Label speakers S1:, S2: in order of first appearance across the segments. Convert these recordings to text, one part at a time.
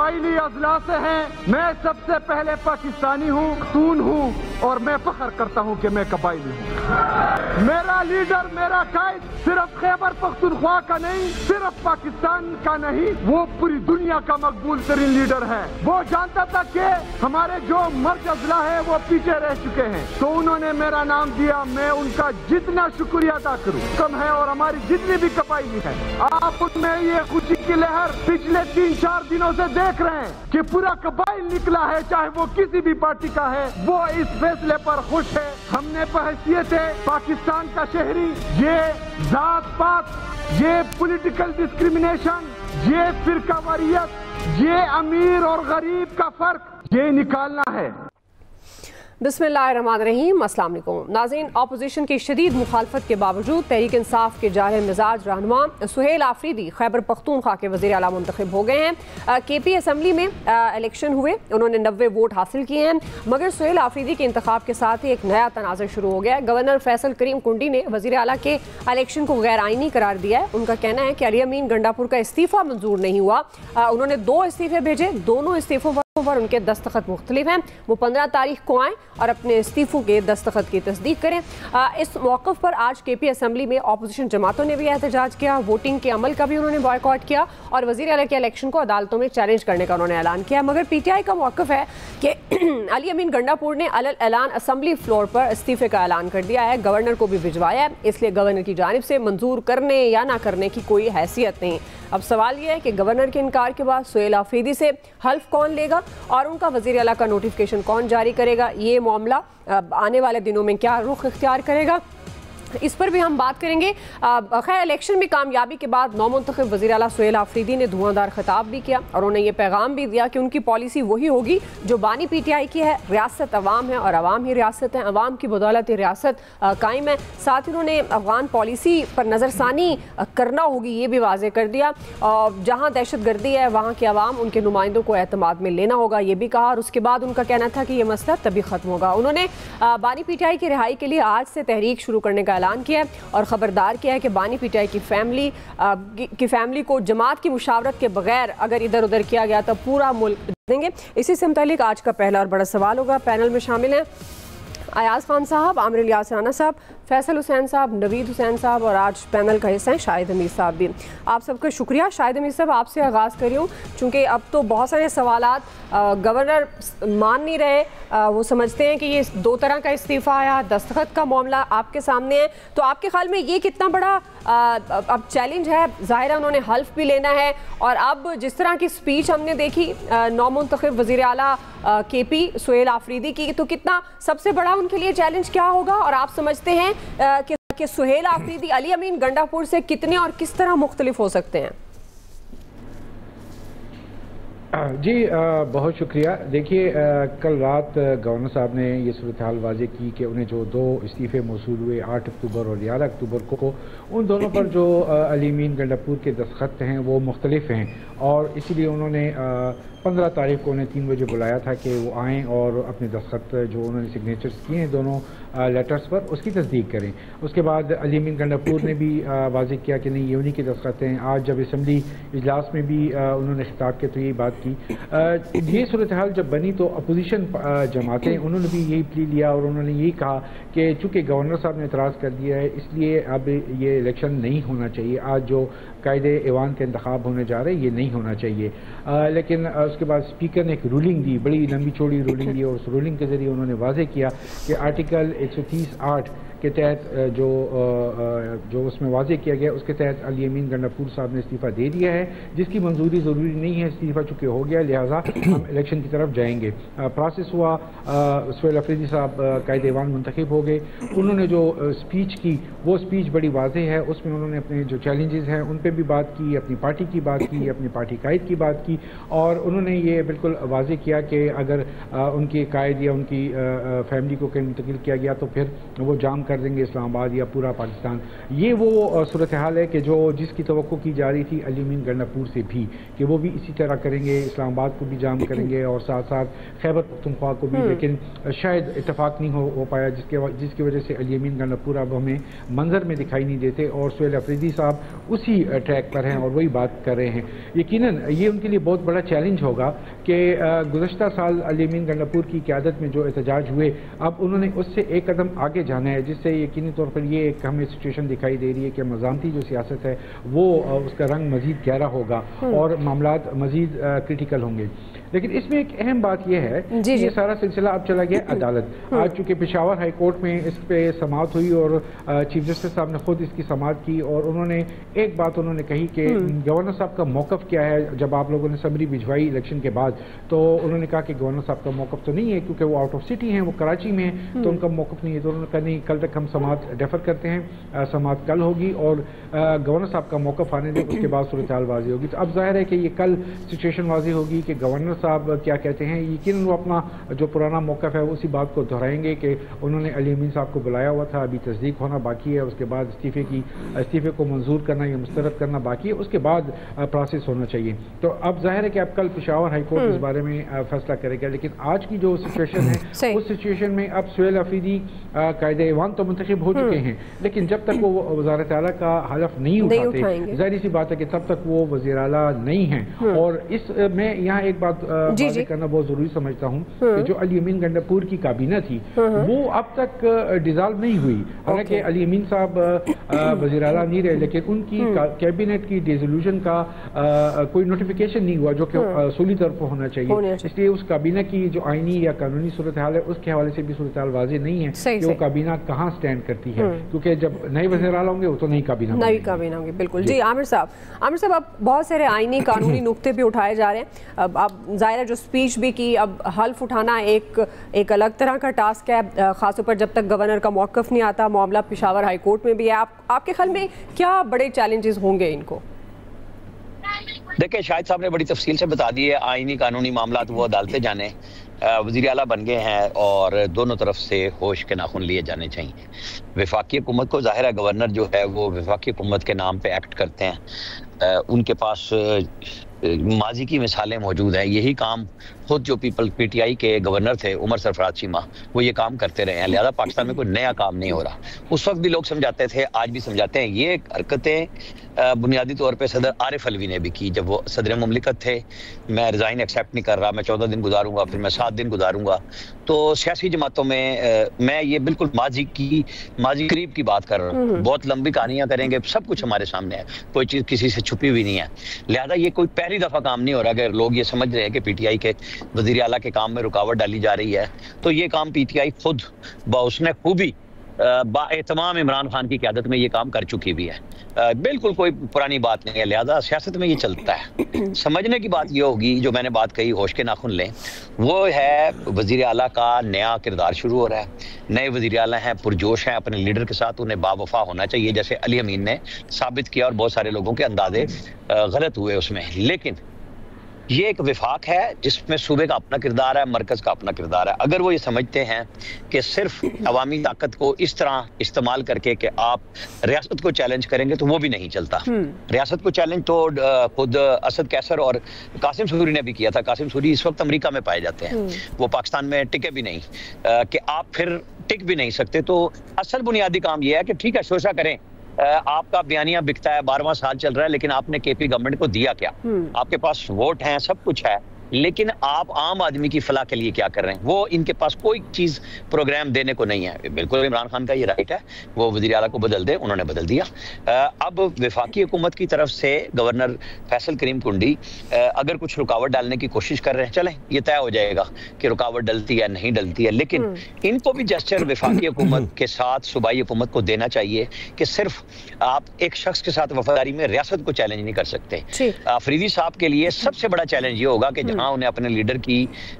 S1: कबाइली अजला से हैं। मैं सबसे पहले पाकिस्तानी हूँ, खून हूँ और मैं फख्र करता हूँ कि मैं कबाइली हूँ। मेरा लीडर, मेरा कायद सिर्फ खैबर पख्तूनख्वा का नहीं, सिर्फ पाकिस्तान का नहीं, वो पूरी दुनिया का मकबूल तरीन लीडर है। वो जानता था कि हमारे जो मर्द अजला है वो पीछे रह चुके हैं, तो उन्होंने मेरा नाम दिया। मैं उनका जितना शुक्रिया अदा करूँ कम है। और हमारी जितनी भी कबाइली है, आप उनमें ये खुशी की लहर पिछले 3-4 दिनों से देख रहे हैं कि पूरा कबाइल निकला है, चाहे वो किसी भी पार्टी का है, वो इस फैसले पर खुश है। हमने बहैसियत है पाकिस्तान का शहरी ये जात पात, ये पॉलिटिकल डिस्क्रिमिनेशन, ये फिरकावारियत, ये अमीर और गरीब का फर्क, ये निकालना है।
S2: बिस्मिल्लाहिर्रहमानिर्रहीम, अस्सलाम वालेकुम नाज़रीन। अपोजिशन की शदीद मुखालफत के बावजूद तहरीक इंसाफ के जारे मिजाज रहनुमा सुहेल आफरीदी खैबर पख्तूनख्वा के वज़ीर आला मुंतखब हो गए हैं। KP असम्बली में इलेक्शन हुए, उन्होंने 90 वोट हासिल किए हैं, मगर सुहेल आफरीदी के इंतखाब के साथ ही एक नया तनाज़ुर शुरू हो गया है। गवर्नर फैसल करीम कुंडी ने वज़ीर आला के इलेक्शन को गैर आइनी करार दिया है। उनका कहना है कि अली अमीन गंडापुर का इस्तीफ़ा मंजूर नहीं हुआ। उन्होंने 2 इस्तीफ़े भेजे, दोनों इस्तीफ़ों पर उनके दस्तखत मुख्तलिफ हैं। वो 15 तारीख को आएँ और अपने इस्तीफ़ों के दस्तखत की तस्दीक करें। इस मौक़िफ़ पर आज KP असम्बली में अपोजिशन जमातों ने भी एहतजाज किया, वोटिंग के अमल का भी उन्होंने बॉयकॉट किया और वज़ीर आला के इलेक्शन को अदालतों में चैलेंज करने का उन्होंने ऐलान किया। मगर PTI का मौक़िफ़ है कि अली अमीन गंडापुर ने अलल ऐलान असम्बली फ्लोर पर इस्तीफ़े का ऐलान कर दिया है, गवर्नर को भी भिजवाया है, इसलिए गवर्नर की जानिब से मंजूर करने या ना करने की कोई हैसियत नहीं। अब सवाल यह है कि गवर्नर के इनकार के बाद सुहेल आफरीदी से हल्फ कौन लेगा और उनका वज़ीर आला का नोटिफिकेशन कौन जारी करेगा। ये मामला आने वाले दिनों में क्या रुख इख्तियार करेगा, इस पर भी हम बात करेंगे। खैर, इलेक्शन में कामयाबी के बाद नौमुंतखब वज़ीर आला सुहेल आफरीदी ने धुआंधार खिताब भी किया और उन्होंने ये पैगाम भी दिया कि उनकी पॉलिसी वही होगी जो बानी PTI की है। रियासत अवाम है और अवाम ही रियासत है, अवाम की बदौलत ही रियासत कायम है। साथ ही उन्होंने अफगान पॉलिसी पर नज़रसानी करना होगी, ये भी वाज़ेह कर दिया। जहाँ दहशत गर्दी है वहाँ के अवाम उनके नुमाइंदों को एतमाद में लेना होगा, ये भी कहा। और उसके बाद उनका कहना था कि ये मसला तभी ख़त्म होगा। उन्होंने बानी PTI की रिहाई के लिए आज से तहरीक शुरू करने का ऐलान किया और खबरदार किया है कि बानी PTI की फैमिली को जमात की मुशावरत के बगैर अगर इधर उधर किया गया तो पूरा मुल्क देंगे। इसी से मुतालिक आज का पहला और बड़ा सवाल होगा। पैनल में शामिल हैं अयाज खान साहब, आमिर इलियास राना साहब, फैसल हुसैन साहब, नवीद हुसैन साहब और आज पैनल का हिस्सा है शाहिद हमीद साहब भी। आप सबका शुक्रिया। शाहिद हमीद साहब, आपसे आगाज़ कर रही हूँ चूँकि अब तो बहुत सारे सवालात गवर्नर मान नहीं रहे, वो समझते हैं कि ये 2 तरह का इस्तीफ़ा आया, दस्तखत का मामला आपके सामने है, तो आपके ख्याल में ये कितना बड़ा अब चैलेंज है? ज़ाहिर है उन्होंने हल्फ भी लेना है और अब जिस तरह की स्पीच हमने देखी नौमुंतखब वज़ीर आला KP सुहेल आफरीदी की, तो कितना सबसे बड़ा उनके लिए चैलेंज क्या होगा? और आप समझते हैं कि सुहेल आफरीदी अली अमीन गंडापुर से कितने और किस तरह मुख्तलिफ हो सकते हैं?
S3: जी बहुत शुक्रिया। देखिए, कल रात गवर्नर साहब ने ये सूरत हाल वाज़ेह की कि उन्हें जो 2 इस्तीफ़े मौसूल हुए 8 अक्टूबर और 11 अक्टूबर को, उन दोनों पर जो अली अमीन गंडापुर के दस्तखत हैं वो मुख्तलिफ हैं और इसीलिए उन्होंने 15 तारीख को उन्हें 3 बजे बुलाया था कि वो आएँ और अपने दस्तखत जो उन्होंने सिग्नेचर्स किए हैं दोनों लेटर्स पर उसकी तस्दीक करें। उसके बाद अली अमीन गंडापुर ने भी वाज़ेह किया कि नहीं, ये उन्हीं के दस्तखत हैं। आज जब असम्बली इजलास में भी उन्होंने खिताब के तो यही बात की। ये सूरत हाल जब बनी तो अपोजिशन जमातें उन्होंने भी यही प्ली लिया और उन्होंने यही कहा कि चूँकि गवर्नर साहब ने एतराज़ कर दिया है इसलिए अब ये इलेक्शन नहीं होना चाहिए। आज जो कायदे ऐवान के इंतखाब होने जा रहे हैं ये नहीं होना चाहिए। लेकिन उसके बाद स्पीकर ने एक रूलिंग दी, बड़ी लंबी चौड़ी रूलिंग दी और उस रूलिंग के ज़रिए उन्होंने वाज़ेह किया कि आर्टिकल 130(8) के तहत जो उसमें वाज़ेह किया गया उसके तहत अली अमीन गंडापुर साहब ने इस्तीफ़ा दे दिया है, जिसकी मंजूरी ज़रूरी नहीं है, इस्तीफ़ा चूँकि हो गया लिहाजा हम इलेक्शन की तरफ जाएंगे। प्रोसेस हुआ, सुहेल आफरीदी साहब कायदे ऐवान मुंतखब हो गए। उन्होंने जो स्पीच की वो स्पीच बड़ी वाज़ेह है, उसमें उन्होंने अपने जो चैलेंजेस हैं उन पर भी बात की, अपनी पार्टी की बात की, अपनी पार्टी कायद की बात की और उन्होंने ये बिल्कुल वाज़ेह किया कि अगर उनके कायद या उनकी फैमिली को कहीं मुंतकिल किया गया तो फिर वो जाम कर देंगे इस्लामाबाद या पूरा पाकिस्तान। ये वो सूरत हाल है कि जिसकी तवक्को की जा रही थी अली अमीन गंडापुर से भी, कि वो भी इसी तरह करेंगे, इस्लामाबाद को भी जाम करेंगे और साथ साथ खैबर पख्तूनख्वा को भी। लेकिन शायद इतफाक नहीं हो पाया, जिसकी वजह से अली अमीन गंडापुर अब हमें मंजर में दिखाई नहीं देते और सुहेल अफरीदी साहब उसी ट्रैक पर हैं और वही बात कर रहे हैं। यकीनन ये उनके लिए बहुत बड़ा चैलेंज होगा कि गुज़श्ता साल अली अमीन गंडापुर की क़यादत में जो एहतजाज हुए, अब उन्होंने उससे एक कदम आगे जाना है, जिससे यकीनी तौर पर ये एक हमें सिचुएशन दिखाई दे रही है कि मज़ामती जो सियासत है वो उसका रंग मज़ीद गहरा होगा और मामलात मज़ीद क्रिटिकल होंगे। लेकिन इसमें एक अहम बात यह है कि ये सारा सिलसिला अब चला गया अदालत। आज चूंकि पेशावर हाई कोर्ट में इस पे समाअत हुई और चीफ जस्टिस साहब ने खुद इसकी समाअत की और उन्होंने एक बात उन्होंने कही कि गवर्नर साहब का मौक़िफ़ क्या है। जब आप लोगों ने समरी भिजवाई इलेक्शन के बाद तो उन्होंने कहा कि गवर्नर साहब का मौक़िफ़ तो नहीं है क्योंकि वो आउट ऑफ सिटी हैं, वो कराची में हैं, तो उनका मौक़िफ़ नहीं है। तो उन्होंने कहा नहीं, कल तक हम समाअत डेफर करते हैं, समाअत कल होगी और गवर्नर साहब का मौक़िफ़ आने दें, उसके बाद सूरत हाल वाज़ी होगी। तो अब जाहिर है कि ये कल सिचुएशन वाज़ी होगी कि गवर्नर साहब क्या कहते हैं। यकीन वो अपना जो पुराना मौक़िफ़ है उसी बात को दोहराएंगे कि उन्होंने अली अमीन साहब को बुलाया हुआ था, अभी तस्दीक होना बाकी है, उसके बाद इस्तीफ़े को मंजूर करना या मुस्तरद करना बाकी है, उसके बाद प्रोसेस होना चाहिए। तो अब जाहिर है कि अब कल पेशावर हाई कोर्ट इस बारे में फैसला करेगा। लेकिन आज की जो सिचुएशन है उस सिचुएशन में अब सुहेल अफरीदी कायदे-ए-ईवान तो मुंतखब हो चुके हैं, लेकिन जब तक वो वज़ारत आला का हलफ नहीं उठाते, जाहिर सी बात है कि तब तक वो वज़ीर आला नहीं हैं। और इस मैं यहाँ एक बात करना बहुत जरूरी समझता हूँ कि जो अली अमीन गंडापुर की काबीना थी वो अब तक डिसॉल्व नहीं हुई। हालांकि अली अमीन साहब वज़ीर आला नहीं रहे, लेकिन उनकी कैबिनेट की डिसोल्यूशन का कोई नोटिफिकेशन नहीं हुआ जो कि असूली तौर पर होना चाहिए। इसलिए उस काबीना की जो आईनी या कानूनी सूरत हाल है उसके हवाले से भी सूरत हाल वाज़ेह नहीं है कि वो काबीना कहाँ स्टैंड करती है, क्योंकि जब नए वज़ीर आला होंगे वो तो नई काबीना होंगे।
S2: बिल्कुल जी। आमिर साहब अब बहुत सारे आईनी कानूनी नुक्ते भी उठाए जा रहे हैं। अब ज़ाहिर जो स्पीच भी की, अब हल्फ उठाना एक अलग तरह का टास्क है, खासतौर पर जब तक गवर्नर का मौक़िफ़ नहीं आता। मामला पेशावर हाई कोर्ट में भी है। आपके ख्याल में क्या बड़े चैलेंजेस होंगे इनको?
S4: देखिए, शाहिद साहब ने बड़ी तफसील से बता दी है। आईनी कानूनी मामला वो अदालतें जाने, वज़ीर आला बन गए हैं और दोनों तरफ से होश के नाखून लिए जाने चाहिए। वफाकी हुकूमत को जाहिर है गवर्नर जो है वो वफाकी हुकूमत के नाम पे एक्ट करते हैं, उनके पास माजी की मिसालें मौजूद हैं। यही काम खुद जो पीटीआई के गवर्नर थे उमर सरफराज चीमा, वो ये काम करते रहे हैं। लिहाजा पाकिस्तान में कोई नया काम नहीं हो रहा। उस वक्त भी लोग समझाते थे, आज भी समझाते हैं। ये हरकतें बुनियादी तौर पे सदर आरिफ अलवी ने भी की जब वो सदर मुमलिकत थे। मैं रिज़ाइन एक्सेप्ट नहीं कर रहा, मैं 14 दिन गुजारूंगा, फिर मैं 7 दिन गुजारूंगा। तो सियासी जमातों में मैं ये बिल्कुल माजी करीब की बात कर रहा हूँ। बहुत लंबी कहानियां करेंगे, सब कुछ हमारे सामने है, कोई चीज़ किसी से छुपी हुई नहीं है। लिहाजा ये कोई पहली दफ़ा काम नहीं हो रहा। अगर लोग ये समझ रहे हैं कि पीटीआई के वज़ीर आला के काम में रुकावट डाली जा रही है, तो ये काम पीटीआई खुद उसने खूबी बाएतमाम इमरान खान की क़यादत में ये काम कर चुकी भी है। बिल्कुल कोई पुरानी बात नहीं है। लिहाजा सियासत में ये चलता है। समझने की बात ये होगी, जो मैंने बात कही होश के नाखून लें, वो है वज़ीर आला का नया किरदार शुरू हो रहा है। नए वज़ीर आला हैं, पुरजोश हैं अपने लीडर के साथ, उन्हें बावफा होना चाहिए, जैसे अली अमीन ने साबित किया और बहुत सारे लोगों के अंदाजे गलत हुए उसमें। लेकिन ये एक विफाक है जिसमें सूबे का अपना किरदार है, मरकज का अपना किरदार है। अगर वो ये समझते हैं कि सिर्फ अवामी ताकत को इस तरह इस्तेमाल करके कि आप रियासत को चैलेंज करेंगे तो वो भी नहीं चलता। रियासत को चैलेंज तो खुद असद कैसर और कासिम सूरी ने भी किया था। कासिम सूरी इस वक्त अमेरिका में पाए जाते हैं, वो पाकिस्तान में टिके भी नहीं, कि आप फिर टिक भी नहीं सकते। तो असल बुनियादी काम यह है कि ठीक है, शोषा करें, आपका बयानिया बिकता है, 12वां साल चल रहा है, लेकिन आपने केपी गवर्नमेंट को दिया क्या? आपके पास वोट हैं, सब कुछ है, लेकिन आप आम आदमी की फलाह के लिए क्या कर रहे हैं? वो इनके पास कोई चीज प्रोग्राम देने को नहीं है। बिल्कुल इमरान खान का ये राइट है, वो वज़ीर आला को बदल दे, उन्होंने बदल दिया। अब वफाकी हुकूमत की तरफ से गवर्नर फैसल करीम कुंडी अगर कुछ रुकावट डालने की कोशिश कर रहे हैं, चलें, ये तय हो जाएगा कि रुकावट डलती है नहीं डलती है। लेकिन इनको भी जेस्चर वफाकी हुकूमत के साथ सूबाई हुकूमत को देना चाहिए कि सिर्फ आप एक शख्स के साथ वफादारी में रियासत को चैलेंज नहीं कर सकते। अफरीदी साहब के लिए सबसे बड़ा चैलेंज ये होगा कि उन्हें अपने लीडर की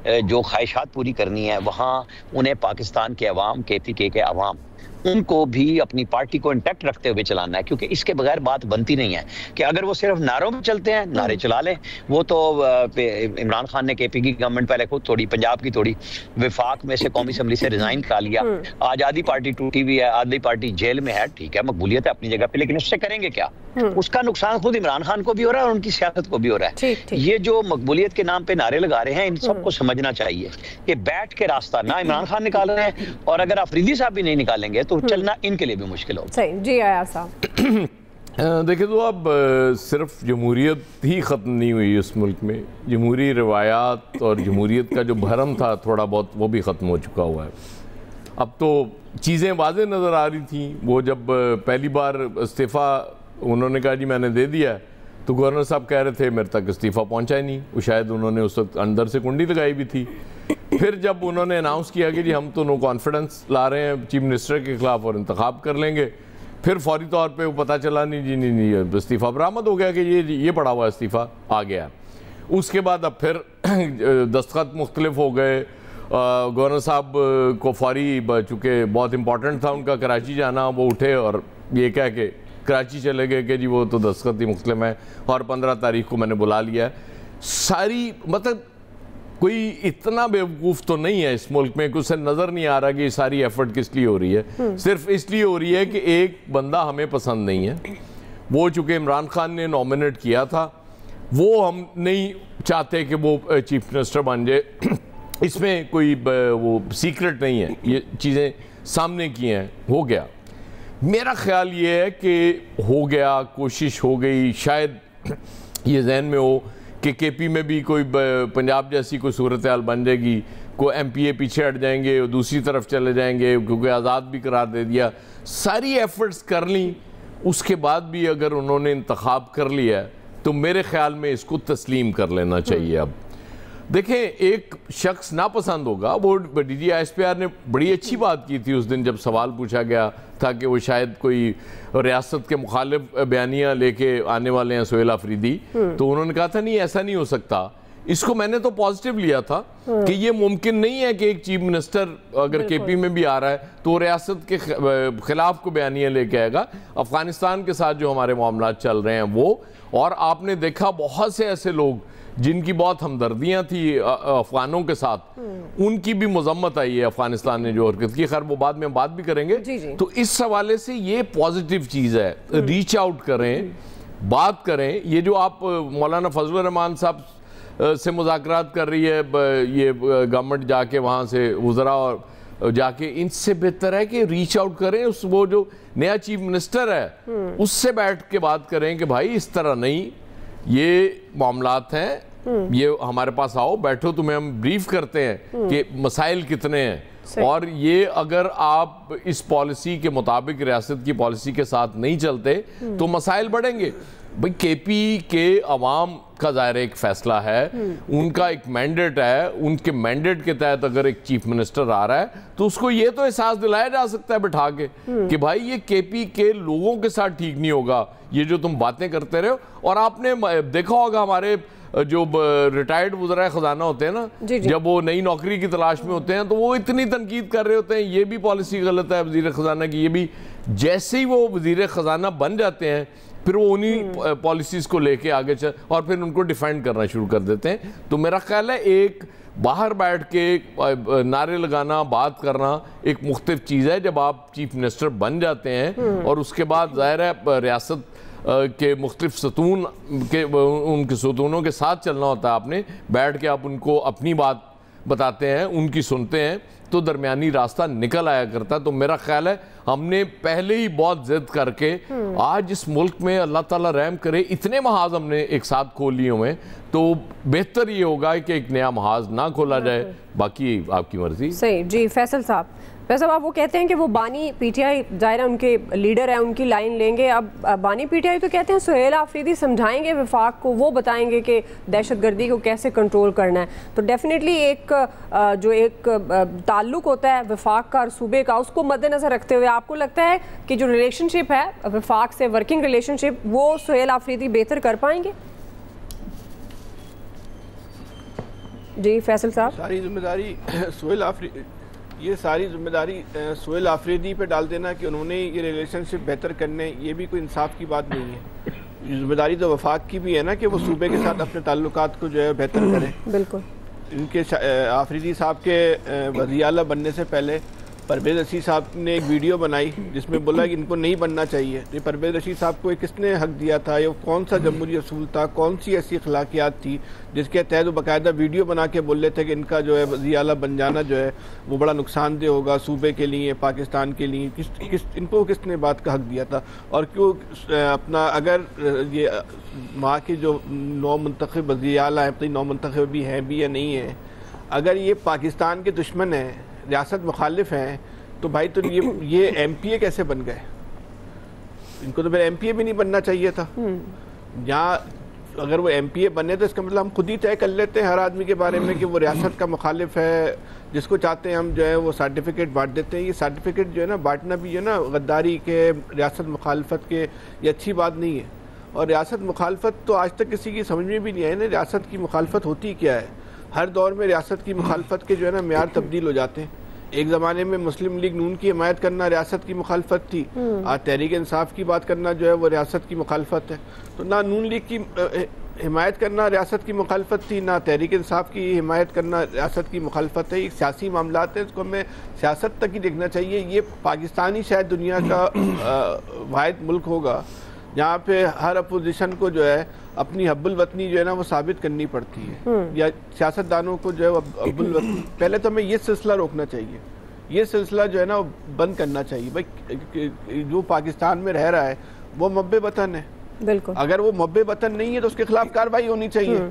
S4: जो ख्वाहिशात पूरी करनी है, वहाँ उन्हें पाकिस्तान के अवाम, KPK के अवाम उनको भी अपनी पार्टी को इंटैक्ट रखते हुए चलाना है, क्योंकि इसके बगैर बात बनती नहीं है कि अगर वो सिर्फ नारों में चलते हैं, नारे चला लें। वो तो इमरान खान ने केपी की गवर्नमेंट पहले खुद तोड़ी, पंजाब की तोड़ी, विफाक में से कौमी असम्बली से रिजाइन करा लिया, आज आधी पार्टी टूटी हुई है, आधी पार्टी जेल में है। ठीक है, मकबूलियत है अपनी जगह पे, लेकिन उससे करेंगे क्या? उसका नुकसान खुद इमरान खान को भी हो रहा है और उनकी सियासत को भी हो रहा है। ये जो मकबूलियत के नाम पे नारे लगा रहे हैं, इन सबको समझना चाहिए कि बैठ के रास्ता ना इमरान खान निकाल रहे हैं, और अगर अफरीदी साहब भी नहीं निकालेंगे तो चलना इनके लिए भी मुश्किल होगा।
S2: सही जी आया साहब।
S5: देखिए, तो अब सिर्फ जमहूरियत ही ख़त्म नहीं हुई इस मुल्क में, जमहूरी रवायात और जमहूरियत का जो भरम था थोड़ा बहुत, वो भी ख़त्म हो चुका हुआ है। अब तो चीज़ें वाज़ेह नज़र आ रही थी। वो जब पहली बार इस्तीफ़ा उन्होंने कहा जी मैंने दे दिया, तो गवर्नर साहब कह रहे थे मेरे तक इस्तीफ़ा पहुंचा ही नहीं। वो शायद उन्होंने उस वक्त अंदर से कुंडी लगाई भी थी। फिर जब उन्होंने अनाउंस किया कि जी हम तो नो कॉन्फिडेंस ला रहे हैं चीफ मिनिस्टर के खिलाफ और इंतखाब कर लेंगे, फिर फौरी तौर पे वो पता चला नहीं जी नहीं इस्तीफ़ा बरामद हो गया कि ये पड़ा हुआ इस्तीफ़ा आ गया। उसके बाद अब फिर दस्तखत मुख्तलिफ हो गए। गवर्नर साहब को फौरी, चूँकि बहुत इंपॉर्टेंट था उनका कराची जाना, वो उठे और ये कह के कराची चले गए कि जी वो तो दस्तखत ही मुख्तलिफ है और 15 तारीख को मैंने बुला लिया है। सारी मतलब कोई इतना बेवकूफ़ तो नहीं है इस मुल्क में कि उसे नज़र नहीं आ रहा कि ये सारी एफर्ट किस लिए हो रही है। सिर्फ इसलिए हो रही है कि एक बंदा हमें पसंद नहीं है, वो चूँकि इमरान खान ने नॉमिनेट किया था, वो हम नहीं चाहते कि वो चीफ मिनिस्टर बन जाए। इसमें कोई वो सीक्रेट नहीं है, ये चीज़ें सामने की हैं, हो गया। मेरा ख्याल ये है कि हो गया, कोशिश हो गई, शायद ये जहन में हो कि केपी में भी कोई पंजाब जैसी कोई सूरत हाल बन जाएगी, कोई एमपीए पीछे हट जाएंगे, दूसरी तरफ चले जाएंगे, क्योंकि आज़ाद भी करार दे दिया। सारी एफर्ट्स कर ली, उसके बाद भी अगर उन्होंने इंतखाब कर लिया है तो मेरे ख्याल में इसको तस्लीम कर लेना चाहिए। अब देखें, एक शख्स नापसंद होगा, वो DGISPR ने बड़ी अच्छी बात की थी उस दिन जब सवाल पूछा गया था कि वो शायद कोई रियासत के मुखालिफ बयानियाँ लेके आने वाले हैं सुहेल आफरीदी, तो उन्होंने कहा था नहीं ऐसा नहीं हो सकता। इसको मैंने तो पॉजिटिव लिया था कि ये मुमकिन नहीं है कि एक चीफ मिनिस्टर अगर केपी में भी आ रहा है तो रियासत के खिलाफ को बयानियाँ लेके आएगा। अफगानिस्तान के साथ जो हमारे मामला चल रहे हैं वो, और आपने देखा बहुत से ऐसे लोग जिनकी बहुत हमदर्दियाँ थी अफगानों के साथ, उनकी भी मजम्मत आई है अफगानिस्तान ने जो हरकत की। खैर वो बाद में बात भी करेंगे। तो इस हवाले से ये पॉजिटिव चीज़ है, रीच आउट करें, बात करें। ये जो आप मौलाना फजलुर रहमान साहब से मुज़ाकरात कर रही है ये गवर्नमेंट, जाके वहाँ से वज़रा और जाके, इनसे बेहतर है कि रीच आउट करें, उस वो जो नया चीफ मिनिस्टर है उससे बैठ के बात करें कि भाई इस तरह नहीं, ये मामलात हैं, ये हमारे पास आओ, बैठो, तुम्हें हम ब्रीफ करते हैं कि मसाइल कितने हैं, और ये अगर आप इस पॉलिसी के मुताबिक रियासत की पॉलिसी के साथ नहीं चलते तो मसाइल बढ़ेंगे। भाई केपी के अवाम का ज़ाहिर एक फैसला है, उनका एक मैंडेट है, उनके मैंडेट के तहत अगर एक चीफ मिनिस्टर आ रहा है तो उसको ये तो एहसास दिलाया जा सकता है बिठा के कि भाई ये केपी के लोगों के साथ ठीक नहीं होगा, ये जो तुम बातें करते रहे हो। और आपने देखा होगा हमारे जो रिटायर्ड वज़राए ख़जाना होते हैं ना, जब वो नई नौकरी की तलाश में होते हैं तो वो इतनी तनकीद कर रहे होते हैं, ये भी पॉलिसी गलत है वज़ीर ख़जाना की, ये भी। जैसे ही वो वज़ीर ख़जाना बन जाते हैं फिर वो उन्हीं पॉलिसीज़ को लेके आगे चल और फिर उनको डिफेंड करना शुरू कर देते हैं। तो मेरा ख्याल है एक बाहर बैठ के नारे लगाना, बात करना एक मुख्तलिफ चीज़ है। जब आप चीफ मिनिस्टर बन जाते हैं और उसके बाद ज़ाहिर है रियासत के मुख्तलिफ सतून के, उनके सतूनों के साथ चलना होता है, आपने बैठ के आप उनको अपनी बात बताते हैं, उनकी सुनते हैं, तो दरमियानी रास्ता निकल आया करता है। तो मेरा ख्याल है हमने पहले ही बहुत जिद करके आज इस मुल्क में अल्लाह ताला रहम करे इतने महाज हमने एक साथ खोल लिए हुए, तो बेहतर ये होगा कि एक नया महाज ना खोला जाए, बाकी आपकी मर्जी।
S2: सही जी। फैसल साहब, वैसे आप वो कहते हैं कि वो बानी पीटीआई ज़ाहिर उनके लीडर हैं, उनकी लाइन लेंगे। अब बानी पीटीआई तो कहते हैं सुहेल आफरीदी समझाएंगे वफाक को, वो बताएंगे कि दहशतगर्दी को कैसे कंट्रोल करना है। तो डेफिनेटली एक जो एक ताल्लुक होता है वफाक का और सूबे का, उसको मद्देनज़र रखते हुए आपको लगता है कि जो रिलेशनशिप है वफाक से, वर्किंग रिलेशनशिप, वो सुहेल आफरीदी बेहतर कर पाएंगे? जी फैसल साहब।
S6: सारी जिम्मेदारी सुहेल आफरीदी, ये सारी जिम्मेदारी सुहेल आफरीदी पे डाल देना कि उन्होंने ये रिलेशनशिप बेहतर करने, ये भी कोई इंसाफ की बात नहीं है। जिम्मेदारी तो वफाक की भी है ना कि वो सूबे के साथ अपने ताल्लुकात को जो है बेहतर करें।
S2: बिल्कुल।
S6: इनके आफरीदी साहब के वज़ीर आला बनने से पहले परवेज़ रशीद साहब ने एक वीडियो बनाई जिसमें बोला कि इनको नहीं बनना चाहिए। ये परवेज़ रशीद साहब को किसने हक दिया था? ये कौन सा जमहूरी असूल था? कौन सी ऐसी अखलाकियात थी जिसके तहत वो बाकायदा वीडियो बना के बोल रहे थे कि इनका जो है वज़ीर आला बन जाना जो है वो बड़ा नुकसानदेह होगा सूबे के लिए, पाकिस्तान के लिए। इनको किसने बात का हक दिया था? और क्यों अपना, अगर ये वहाँ के जो नौ मुंतखब वज़ीर आला हैं, अपनी नौ मुंतखब भी हैं भी या नहीं है, अगर ये पाकिस्तान के दुश्मन हैं, रियासत मुखालिफ हैं, तो भाई तो ये MPA कैसे बन गए? इनको तो फिर MPA भी नहीं बनना चाहिए था। यहाँ अगर वो MPA बने तो इसका मतलब हम खुद ही तय कर लेते हैं हर आदमी के बारे में कि वो रियासत का मुखालिफ है, जिसको चाहते हैं हम जो है वो सर्टिफिकेट बांट देते हैं। ये सर्टिफिकेट जो है ना बांटना भी जो है ना गद्दारी के, रियासत मुखालफत के, ये अच्छी बात नहीं है। और रियासत मुखालफत तो आज तक किसी की समझ में भी नहीं आई ना, रियासत की मुखालफत होती क्या है। हर दौर में रियासत की मुखालफत के जो है ना मेयार तब्दील हो जाते हैं। एक ज़माने में मुस्लिम लीग नून की हिमायत करना रियासत की मुखालफत थी, आज तहरीक इंसाफ की बात करना जो है वो रियासत की मुखालफत है। तो ना नून लीग की हिमायत करना रियासत की मुखालफत थी, ना तहरीक इंसाफ की हिमायत करना रियासत की मुखालफत है। ये सियासी मामलात है, इसको हमें सियासत तक ही देखना चाहिए। ये पाकिस्तान ही शायद दुनिया का वाहिद मुल्क होगा जहाँ पे हर अपोजिशन को जो है अपनी हब्बुल वतनी जो है ना वो साबित करनी पड़ती है, या सियासतदानों को जो है हब्बुल वतनी। पहले तो हमें ये सिलसिला रोकना चाहिए, ये सिलसिला जो है ना वो बंद करना चाहिए। भाई जो पाकिस्तान में रह रहा है वो मब्बे वतन है,
S2: बिल्कुल।
S6: अगर वो मब्बे वतन नहीं है तो उसके खिलाफ कार्रवाई होनी चाहिए।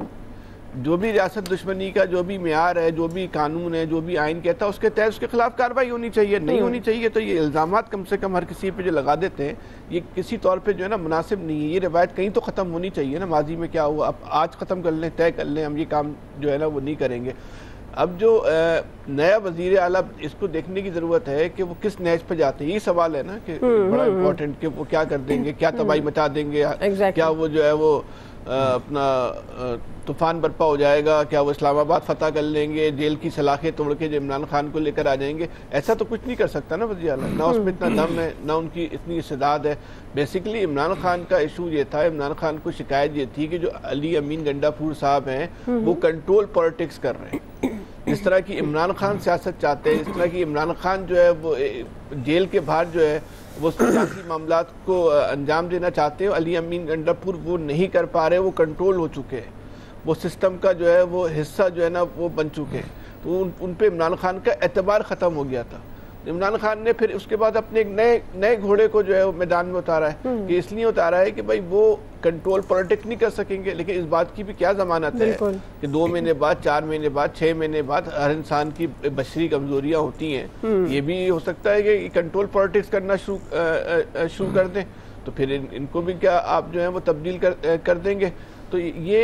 S6: जो भी रियासत दुश्मनी का जो भी मेयार है, जो भी कानून है, जो भी आइन कहता है उसके तहत उसके खिलाफ कार्रवाई होनी चाहिए। नहीं होनी चाहिए तो ये इल्ज़ामात कम से कम हर किसी पे जो लगा देते हैं ये किसी तौर पे जो है ना मुनासिब नहीं है। ये रिवायत कहीं तो ख़त्म होनी चाहिए ना, माजी में क्या हुआ अब आज ख़त्म कर लें, तय कर लें हम ये काम जो है ना वो नहीं करेंगे। अब जो नया वज़ीर आला, इसको देखने की ज़रूरत है कि वो किस नहज पे जाते हैं। ये सवाल है ना कि बड़ा इम्पोर्टेंट कि वो क्या कर देंगे, क्या तबाही मचा देंगे, क्या वो जो है वो अपना तूफान बर्पा हो जाएगा, क्या वो इस्लामाबाद फतह कर लेंगे, जेल की सलाखें तोड़ के इमरान खान को लेकर आ जाएंगे। ऐसा तो कुछ नहीं कर सकता ना वज़ीर आला, ना उसमें इतना दम है, ना उनकी इतनी इस्तेदाद है। बेसिकली इमरान खान का इशू ये था, इमरान खान को शिकायत ये थी कि जो अली अमीन गंडापुर साहब हैं वो कंट्रोल पॉलिटिक्स कर रहे हैं। जिस तरह की इमरान खान सियासत चाहते हैं, इस तरह की इमरान खान जो है वो जेल के बाहर जो है वो सियासी मामलात को अंजाम देना चाहते हैं, अली अमीन गंडापुर वो नहीं कर पा रहे, वो कंट्रोल हो चुके हैं, वो सिस्टम का जो है वो हिस्सा जो है ना वो बन चुके हैं। तो उन पे इमरान खान का एतबार ख़त्म हो गया था। इमरान खान ने फिर उसके बाद अपने एक नए घोड़े को जो है वो मैदान में उतारा है कि इसलिए उतारा है कि भाई वो कंट्रोल पॉलिटिक्स नहीं कर सकेंगे। लेकिन इस बात की भी क्या जमानत है कि 2 महीने बाद, 4 महीने बाद, 6 महीने बाद हर इंसान की बशरी कमजोरियां होती हैं। ये भी हो सकता है कि कंट्रोल पॉलिटिक्स करना शुरू कर दें, तो फिर इनको भी क्या आप जो है वो तब्दील कर देंगे। तो ये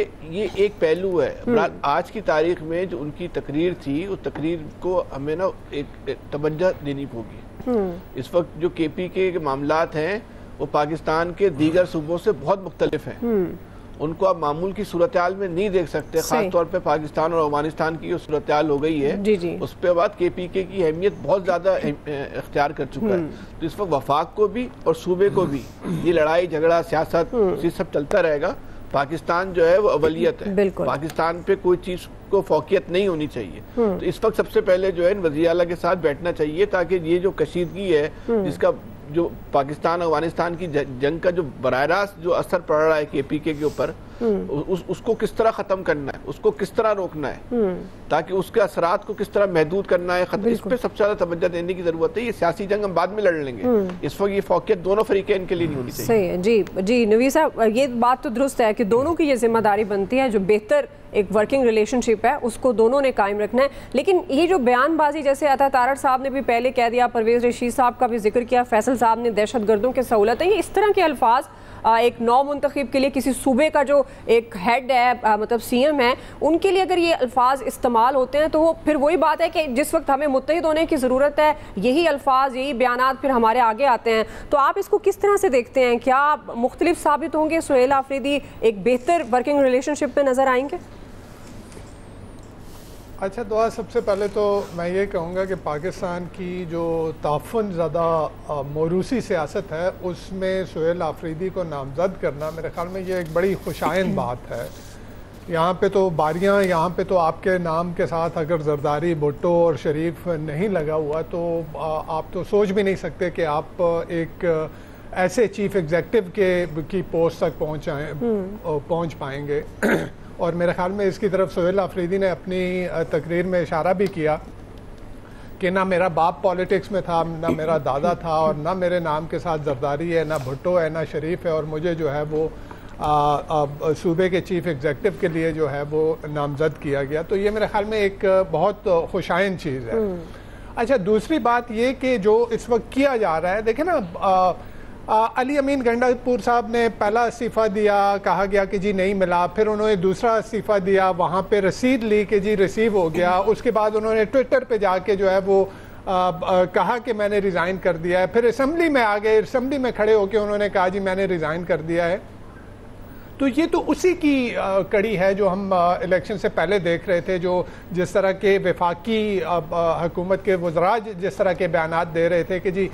S6: एक पहलू है। आज की तारीख में जो उनकी तकरीर थी, उस तकरीर को हमें ना एक तवज्जो देनी होगी। इस वक्त जो KPK के मामलात हैं वो पाकिस्तान के दीगर सूबों से बहुत मुख्तलिफ हैं। उनको आप मामूल की सूरत हाल में नहीं देख सकते, खास तौर पे पाकिस्तान और अफगानिस्तान की जो सूरत हाल हो गई है उस पर बाद KPK की अहमियत बहुत ज़्यादा इख्तियार कर चुका है। तो इस वक्त वफाक को भी और सूबे को भी ये लड़ाई झगड़ा सियासत ये सब चलता रहेगा। पाकिस्तान जो है वो अवलियत है, पाकिस्तान पे कोई चीज़ को फौकियत नहीं होनी चाहिए। तो इस वक्त सबसे पहले जो है वज़ीर आला के साथ बैठना चाहिए ताकि ये जो कशीदगी है जिसका जो पाकिस्तान अफगानिस्तान की जंग का जो बराह रास्त जो असर पड़ रहा है KPK के ऊपर, उसको किस तरह ख़त्म करना है, उसको किस तरह रोकना है, ताकि उसके असरात को किस तरह महदूद करना है, इस पर सबसे ज़्यादा तवज्जो देने की ज़रूरत है। ये सियासी जंग हम बाद में लड़ लेंगे, इस वक्त ये फौकियत दोनों फरीक़े इनके लिए नहीं होनी चाहिए।
S2: सही है जी नवीद साहब, ये बात तो दुरुस्त है कि दोनों की ये जिम्मेदारी बनती है, जो बेहतर एक वर्किंग रिलेशनशिप है उसको दोनों ने कायम रखना है। लेकिन ये जो बयानबाजी, जैसे अता तारड़ साहब ने भी पहले कह दिया, परवेज़ रशीद साहब का भी जिक्र किया, फैसल साहब ने दहशतगर्दों के सहूलत है, ये इस तरह के अल्फाज एक नौ मुंतखब के लिए, किसी सूबे का जो एक हेड है मतलब CM है, उनके लिए अगर ये अल्फाज इस्तेमाल होते हैं तो वो फिर वही बात है कि जिस वक्त हमें मुत्तहिद होने की ज़रूरत है यही अल्फाज यही बयानात फिर हमारे आगे आते हैं। तो आप इसको किस तरह से देखते हैं? क्या मुख्तलिफ साबित होंगे? सुहेल आफरीदी एक बेहतर वर्किंग रिलेशनशिप पे नज़र आएंगे?
S7: अच्छा दुआ, सबसे पहले तो मैं ये कहूँगा कि पाकिस्तान की जो ताफ़ुन ज़्यादा मौरूसी सियासत है उसमें सुहेल आफरीदी को नामज़द करना मेरे ख्याल में ये एक बड़ी खुशाइन बात है। यहाँ पे तो बारियाँ, यहाँ पे तो आपके नाम के साथ अगर जरदारी, भुट्टो और शरीफ नहीं लगा हुआ तो आप तो सोच भी नहीं सकते कि आप एक ऐसे चीफ एग्जेक्टिव की पोस्ट तक पहुँच पाएंगे। और मेरे ख्याल में इसकी तरफ सुहेल आफरीदी ने अपनी तकरीर में इशारा भी किया कि ना मेरा बाप पॉलिटिक्स में था, ना मेरा दादा था, और ना मेरे नाम के साथ जरदारी है, ना भुट्टो है, ना शरीफ है, और मुझे जो है वो सूबे के चीफ एग्जेक्टिव के लिए जो है वो नामज़द किया गया। तो ये मेरे ख्याल में एक बहुत खुशाइन चीज़ है। अच्छा, दूसरी बात ये कि जो इस वक्त किया जा रहा है, देखें ना, अली अमीन गंडापुर साहब ने पहला इस्तीफ़ा दिया, कहा गया कि जी नहीं मिला, फिर उन्होंने दूसरा इस्तीफ़ा दिया, वहाँ पे रसीद ली कि जी रिसीव हो गया, उसके बाद उन्होंने ट्विटर पे जाके जो है वो कहा कि मैंने रिज़ाइन कर दिया है, फिर असम्बली में आ गए, असम्बली में खड़े होकर उन्होंने कहा जी मैंने रिज़ाइन कर दिया है। तो ये तो उसी की कड़ी है जो हम इलेक्शन से पहले देख रहे थे, जो जिस तरह के वफाकी हुकूमत के वज़रा जिस तरह के बयानात दे रहे थे कि जी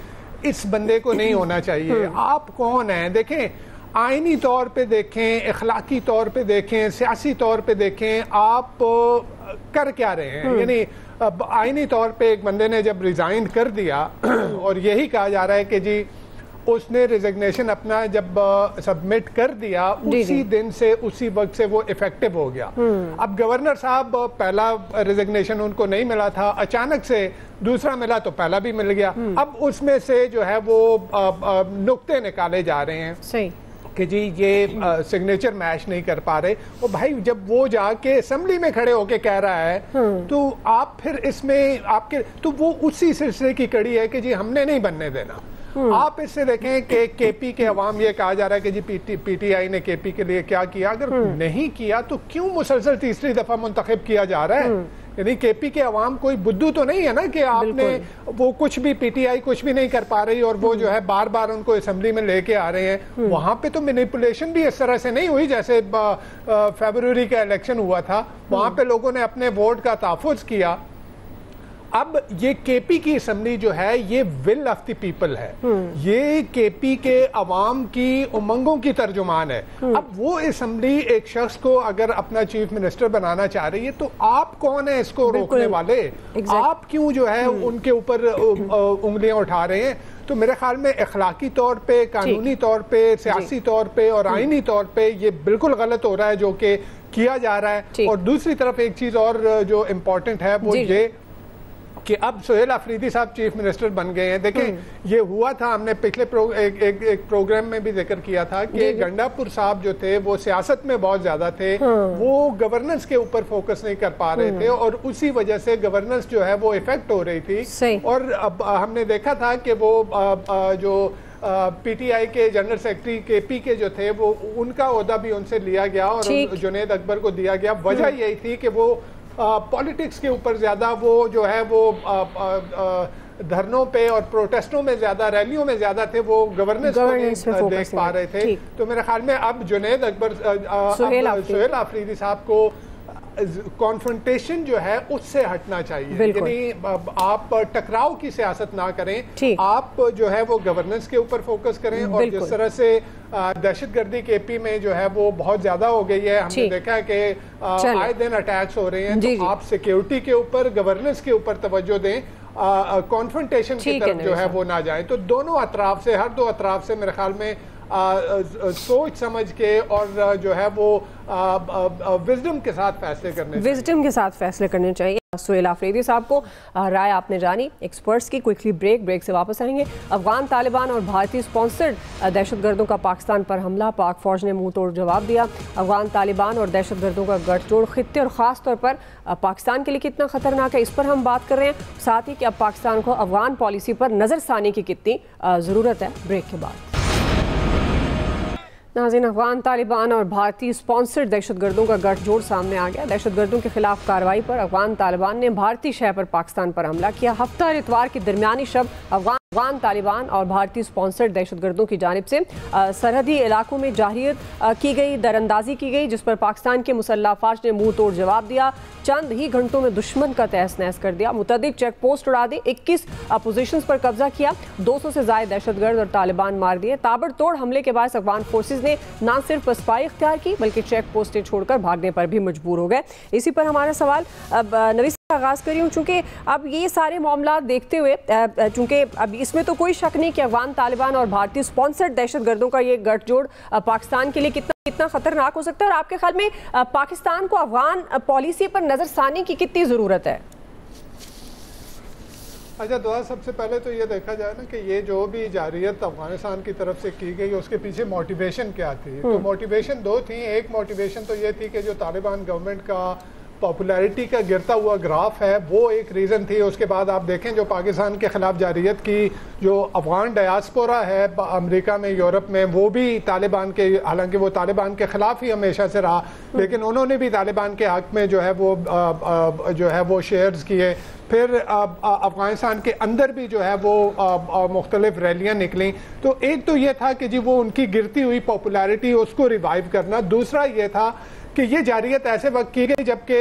S7: इस बंदे को नहीं होना चाहिए। आप कौन हैं? देखें, आईनी तौर पे देखें, अखलाकी तौर पे देखें, सियासी तौर पे देखें, आप कर क्या रहे हैं? यानी आईनी तौर पे एक बंदे ने जब रिज़ाइन कर दिया और यही कहा जा रहा है कि जी उसने रिजिग्नेशन अपना जब सबमिट कर दिया उसी दिन से, उसी वक्त से वो इफेक्टिव हो गया। अब गवर्नर साहब, पहला रिजिग्नेशन उनको नहीं मिला था, अचानक से दूसरा मिला तो पहला भी मिल गया। अब उसमें से जो है वो नुक्ते निकाले जा रहे हैं
S2: सही
S7: कि जी ये सिग्नेचर मैच नहीं कर पा रहे। और भाई जब वो जाके असेंबली में खड़े होके कह रहा है तो आप फिर इसमें आपके तो वो उसी सिलसिले की कड़ी है कि जी हमने नहीं बनने देना। आप इससे देखें कि केपी के अवाम, ये कहा जा रहा है कि जी पीटीआई ने केपी के लिए क्या किया, अगर नहीं किया तो क्यों मुसलसल तीसरी दफा मुंतखब किया जा रहा है? यानी केपी के अवाम कोई बुद्धू तो नहीं है ना कि आपने वो कुछ भी, पीटीआई कुछ भी नहीं कर पा रही और वो जो है बार बार उनको असेंबली में लेके आ रहे हैं। वहां पे तो मैनिपुलेशन भी इस तरह से नहीं हुई जैसे फरवरी का इलेक्शन हुआ था, वहां पे लोगों ने अपने वोट का तहफ़्फ़ुज़ किया। अब ये केपी की असेंबली जो है ये विल ऑफ द पीपल है, ये केपी के अवाम की उमंगों की तर्जुमान है। अब वो असेंबली एक शख्स को अगर अपना चीफ मिनिस्टर बनाना चाह रही है तो आप कौन है इसको रोकने वाले? आप क्यों जो है उनके ऊपर उंगलियां उठा रहे हैं? तो मेरे ख्याल में अखलाकी तौर पे, कानूनी तौर पे, सियासी तौर पे और आईनी तौर पे ये बिल्कुल गलत हो रहा है जो कि किया जा रहा है। और दूसरी तरफ एक चीज और जो इम्पोर्टेंट है वो ये कि अब सुहेल आफरीदी साहब चीफ मिनिस्टर बन गए हैं। देखें, ये हुआ था, हमने पिछले एक प्रोग्राम में भी जिक्र किया था कि गंडापुर साहब जो थे वो सियासत में बहुत ज्यादा थे, वो गवर्नेंस के ऊपर फोकस नहीं कर पा रहे थे और उसी वजह से गवर्नेंस जो है वो इफेक्ट हो रही थी। और अब हमने देखा था कि वो जो पीटीआई के जनरल सेक्रेटरी केपी के जो थे वो उनका ओहदा भी उनसे लिया गया और जुनैद अकबर को दिया गया। वजह यही थी कि वो पॉलिटिक्स के ऊपर ज्यादा, वो जो है वो धरनों पे और प्रोटेस्टों में ज्यादा, रैलियों में ज्यादा थे, वो गवर्नेंस को नहीं देख पा रहे थे। तो मेरे ख्याल में अब जुनैद अकबर, सुहेल आफरीदी साहब को कॉन्फ्रंटेशन जो है उससे हटना चाहिए। यानी आप टकराव की सियासत ना करें, आप जो है वो गवर्नेंस के ऊपर फोकस करें। और जिस तरह से दहशतगर्दी केपी में जो है वो बहुत ज्यादा हो गई है, हमने देखा है कि आए दिन अटैक्स हो रहे हैं, तो आप सिक्योरिटी के ऊपर, गवर्नेंस के ऊपर तवज्जो दें, कॉन्फ्रंटेशन की तरफ जो है वो ना जाए। तो दोनों अतराफ से, हर दो अतराफ से मेरे ख्याल में सोच समझ के और जो है वो विजडम के साथ फैसले करने चाहिए। सुहेल आफरीदी साहब को राय आपने जानी एक्सपर्ट्स की। क्विकली ब्रेक से वापस आएंगे। अफगान तालिबान और भारतीय स्पॉन्सर्ड दहशतगर्दों का पाकिस्तान पर हमला, पाक फौज ने मुंह तोड़ जवाब दिया। अफगान तालिबान और दहशतगर्दों का गठजोड़ खित्ते और ख़ास तौर पर पाकिस्तान के लिए कितना खतरनाक है, इस पर हम बात कर रहे हैं। साथ ही कि अब पाकिस्तान को अफगान पॉलिसी पर नज़रसानी की कितनी ज़रूरत है। ब्रेक के बाद नाज़रीन, अफगान तालिबान और भारतीय स्पॉन्सर्ड दहशतगर्दों का गठजोड़ सामने आ गया। दहशतगर्दों के खिलाफ कार्रवाई पर अफगान तालिबान ने भारतीय शहर पर पाकिस्तान पर हमला किया। हफ्ता और इतवार की दरमियानी शब अफगान
S2: अफगान तालिबान और भारतीय स्पॉन्सर्ड दहशतगर्दों की जानिब से सरहदी इलाकों में जाहिरियत की गई, दरअंदाजी की गई, जिस पर पाकिस्तान के मुसल्लह अफवाज ने मुंह तोड़ जवाब दिया। चंद ही घंटों में दुश्मन का तहस नहस कर दिया, मुतअद्दिद चेक पोस्ट उड़ा दी, 21 पोजीशंस पर कब्जा किया, 200 से ज्यादा दहशतगर्द और तालिबान मार दिए। ताबड़तोड़ हमले के बाद अफगान फोर्सेज ने न सिर्फ पसपाई इख्तियार की बल्कि चेक पोस्टें छोड़कर भागने पर भी मजबूर हो गए। इसी पर हमारा सवाल अब नवी से आगाज करी हूँ, चूंकि अब ये सारे मामला देखते हुए, चूंकि अब इसमें तो कोई शक नहीं कि अफगान तालिबान और भारतीय स्पॉन्सर्ड दहशतगर्दों का ये गठजोड़ पाकिस्तान के लिए कितना खतरनाक हो सकता है, और आपके ख्याल में पाकिस्तान को अफगान पॉलिसी पर नजरसानी की कितनी जरूरत है?
S7: अच्छा दुआ, सबसे पहले तो ये देखा जाए ना कि ये जो भी जारियत अफगानिस्तान की तरफ से की गई उसके पीछे मोटिवेशन क्या थी। तो मोटिवेशन दो थी। एक मोटिवेशन तो ये थी कि जो तालिबान गवर्नमेंट का पॉपुलैरिटी का गिरता हुआ ग्राफ है वो एक रीज़न थी। उसके बाद आप देखें जो पाकिस्तान के ख़िलाफ़ जारियत की जो अफगान डायस्पोरा है अमेरिका में, यूरोप में, वो भी तालिबान के, हालांकि वो तालिबान के ख़िलाफ़ ही हमेशा से रहा, लेकिन उन्होंने भी तालिबान के हक़ में जो है वो शेयर्स किए। फिर अफगानिस्तान के अंदर भी जो है वो मुख्तलिफ रैलियाँ निकली। तो एक तो ये था कि जी वो उनकी गिरती हुई पॉपुलैरिटी उसको रिवाइव करना। दूसरा ये था कि ये जारियत ऐसे वक्त की गई जबकि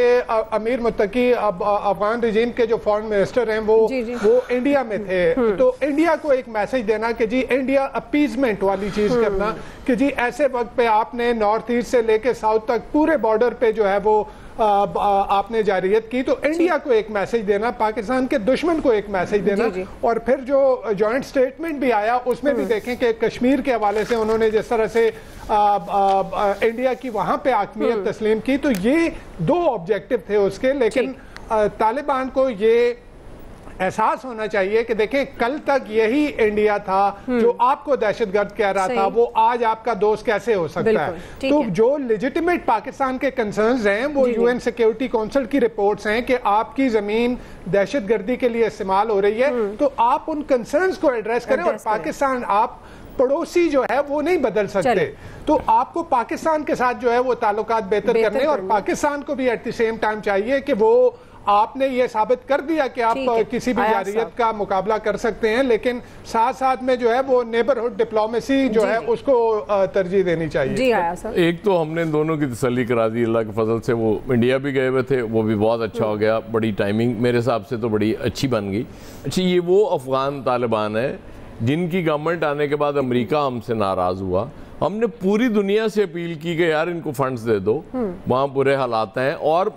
S7: अमीर मुत्तकी अफगान रिजीम के जो फॉरेन मिनिस्टर हैं वो इंडिया में थे। तो इंडिया को एक मैसेज देना कि जी इंडिया अपीजमेंट वाली चीज़ करना कि जी ऐसे वक्त पे आपने नॉर्थ ईस्ट से लेके साउथ तक पूरे बॉर्डर पे जो है वो आपने जारियत की। तो इंडिया को एक मैसेज देना, पाकिस्तान के दुश्मन को एक मैसेज देना। और फिर जो जॉइंट स्टेटमेंट भी आया उसमें भी देखें कि कश्मीर के हवाले से उन्होंने जिस तरह से इंडिया की वहां पे आकमियत तस्लीम की। तो ये दो ऑब्जेक्टिव थे उसके, लेकिन तालिबान को ये एहसास होना चाहिए कि देखें कल तक यही इंडिया था जो आपको दहशतगर्द कह रहा था, वो आज आपका दोस्त कैसे हो सकता है। तो जो लेजिटिमेट पाकिस्तान के कंसर्न्स हैं वो यूएन सिक्योरिटी काउंसिल की रिपोर्ट्स हैं कि आपकी जमीन दहशतगर्दी के लिए इस्तेमाल हो रही है, तो आप उन कंसर्न्स को एड्रेस करें। और पाकिस्तान, आप पड़ोसी जो है वो नहीं बदल सकते, तो आपको पाकिस्तान के साथ जो है वो ताल्लुकात बेहतर करने, और पाकिस्तान को भी एट द सेम टाइम चाहिए कि वो, आपने ये साबित कर दिया कि आप किसी भी जारियत का मुकाबला कर सकते हैं, लेकिन साथ साथ में जो है वो नेबरहुड डिप्लोमेसी जो है उसको तरजीह देनी चाहिए।
S2: जी आया सर।
S5: एक तो हमने दोनों की तसल्ली करा दी अल्लाह के फजल से, वो इंडिया भी गए हुए थे, वो भी बहुत अच्छा हो गया, बड़ी टाइमिंग मेरे हिसाब से तो बड़ी अच्छी बन गई। अच्छा, ये वो अफगान तालिबान है जिनकी गवर्नमेंट आने के बाद अमेरिका हमसे नाराज़ हुआ। हमने पूरी दुनिया से अपील की कि यार इनको फंड्स दे दो, वहाँ बुरे हालात हैं। और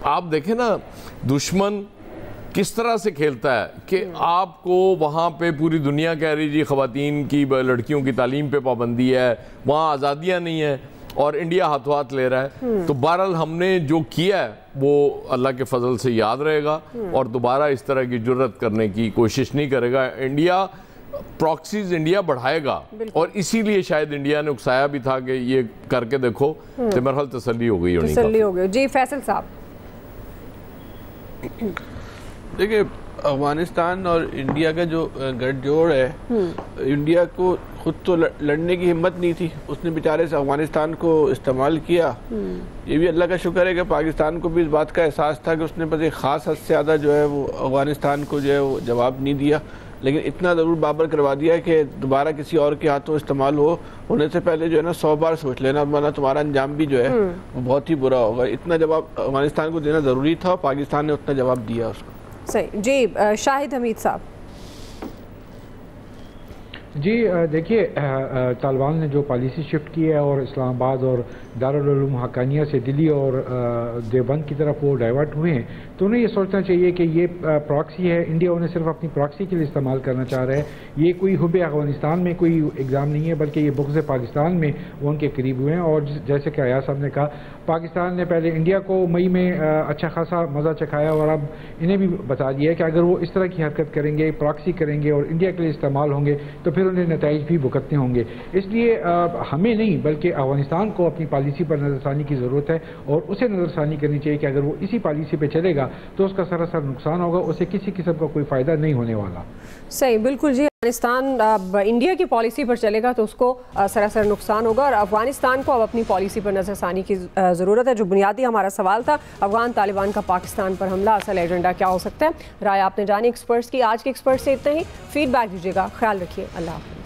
S5: आप देखें ना दुश्मन किस तरह से खेलता है कि आपको वहाँ पे पूरी दुनिया कह रही जी ख़वातीन की, लड़कियों की तालीम पे पाबंदी है, वहाँ आज़ादियाँ नहीं है, और इंडिया हाथों हाथ ले रहा है। तो बहरहाल हमने जो किया है वो अल्लाह के फजल से याद रहेगा और दोबारा इस तरह की जुर्रत करने की कोशिश नहीं करेगा। इंडिया प्रॉक्सीज इंडिया बढ़ाएगा, और इसीलिए शायद इंडिया ने उकसाया भी था कि ये करके देखो, तो मेरे ख्याल तसल्ली हो गई होनी।
S2: तसल्ली हो गई। जी फैसल साहब,
S6: देखिए अफगानिस्तान और इंडिया का जो गठजोड़ है, इंडिया को खुद तो लड़ने की हिम्मत नहीं थी, उसने बेचारे से अफगानिस्तान को इस्तेमाल किया। ये भी अल्लाह का शुक्र है कि पाकिस्तान को भी इस बात का एहसास था कि उसने बस एक ख़ास हद से ज़्यादा जो है वो अफगानिस्तान को जो है वो जवाब नहीं दिया, लेकिन इतना ज़रूर बाबर करवा दिया कि दोबारा किसी और के हाथों इस्तेमाल होने से पहले जो है ना 100 बार सोच लेना, वरना तुम्हारा अंजाम भी जो है वो बहुत ही बुरा होगा। इतना जवाब अफगानिस्तान को देना ज़रूरी था, पाकिस्तान ने उतना जवाब दिया उसको।
S2: सही। जी शाहिद हमीद साहब।
S3: जी देखिए, तालिबान ने जो पॉलिसी शिफ्ट की है और इस्लामाबाद और दारुल उलूम हक्कानिया से दिल्ली और देवबंद की तरफ वो डाइवर्ट हुए हैं, तो उन्हें ये सोचना चाहिए कि ये प्रॉक्सी है, इंडिया उन्हें सिर्फ अपनी प्रॉक्सी के लिए इस्तेमाल करना चाह रहा है। ये कोई हुब अफगानिस्तान में कोई एग्ज़ाम नहीं है, बल्कि ये बुग़्ज़ पाकिस्तान में वो उनके करीब हुए हैं। और जैसे कि अयाज साहब ने कहा, पाकिस्तान ने पहले इंडिया को मई में अच्छा खासा मज़ा चखाया, और अब इन्हें भी बता दिया है कि अगर वो इस तरह की हरकत करेंगे, प्रॉक्सी करेंगे और इंडिया के लिए इस्तेमाल होंगे, तो फिर उन्हें नताइज भी भुगतने होंगे। इसलिए हमें नहीं बल्कि अफगानिस्तान को अपनी पॉलिसी पर नज़रसानी की ज़रूरत है, और उसे नज़रसानी करनी चाहिए कि अगर वो इसी पॉलिसी पर चलेगा तो उसका सरासर नुकसान होगा, उसे किसी किस्म का कोई फ़ायदा नहीं होने वाला।
S2: सही, बिल्कुल जी। अफगानिस्तान अब इंडिया की पॉलिसी पर चलेगा तो उसको सरासर नुकसान होगा और अफगानिस्तान को अब अपनी पॉलिसी पर नज़रसानी की ज़रूरत है। जो बुनियादी हमारा सवाल था, अफगान तालिबान का पाकिस्तान पर हमला, असल एजेंडा क्या हो सकता है? राय आपने जानी एक्सपर्ट्स की। आज के एक्सपर्ट से इतना ही। फीडबैक दीजिएगा। ख्याल रखिए। अल्लाह हाफ़िज़।